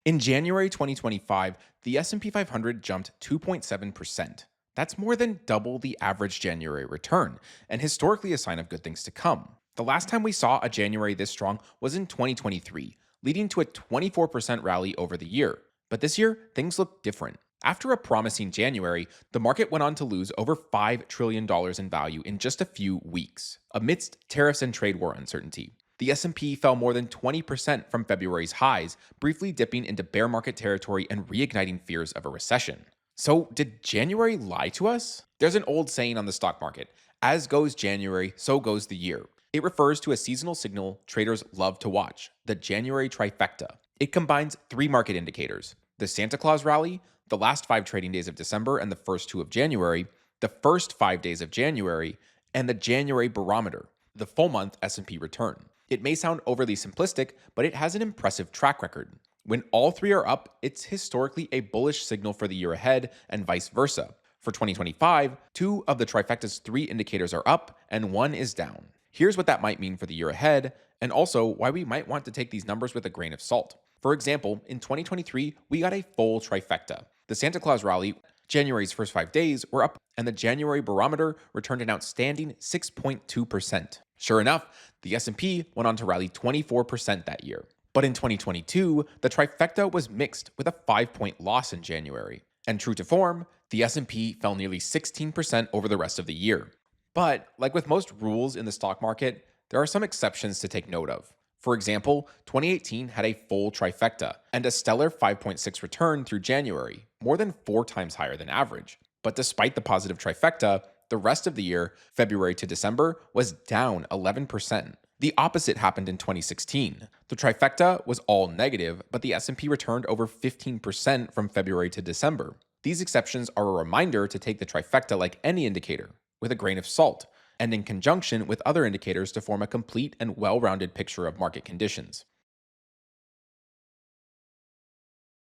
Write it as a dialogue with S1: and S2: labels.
S1: In January 2025, the S&P 500 jumped 2.7%. That's more than double the average January return, and historically a sign of good things to come. The last time we saw a January this strong was in 2023, leading to a 24% rally over the year. But this year, things look different. After a promising January, the market went on to lose over $5 trillion in value in just a few weeks, amidst tariffs and trade war uncertainty. The S&P fell more than 20% from February's highs, briefly dipping into bear market territory and reigniting fears of a recession. So, did January lie to us? There's an old saying on the stock market: as goes January, so goes the year. It refers to a seasonal signal traders love to watch, the January Trifecta. It combines three market indicators: the Santa Claus rally, the last 5 trading days of December and the first 2 of January, the first 5 days of January, and the January barometer, the full month S&P return. It may sound overly simplistic, but it has an impressive track record. When all three are up, it's historically a bullish signal for the year ahead, and vice versa. For 2025, 2 of the trifecta's 3 indicators are up and 1 is down. Here's what that might mean for the year ahead, and also why we might want to take these numbers with a grain of salt. For example, in 2023, we got a full trifecta. The Santa Claus rally, January's first 5 days, were up, and the January barometer returned an outstanding 6.2%. Sure enough, the S&P went on to rally 24% that year. But in 2022, the trifecta was mixed with a 5-point loss in January. And true to form, the S&P fell nearly 16% over the rest of the year. But like with most rules in the stock market, there are some exceptions to take note of. For example, 2018 had a full trifecta and a stellar 5.6 return through January, more than 4 times higher than average. But despite the positive trifecta, the rest of the year, February to December, was down 11%. The opposite happened in 2016. The trifecta was all negative, but the S&P returned over 15% from February to December. These exceptions are a reminder to take the trifecta like any indicator, with a grain of salt, and in conjunction with other indicators to form a complete and well-rounded picture of market conditions.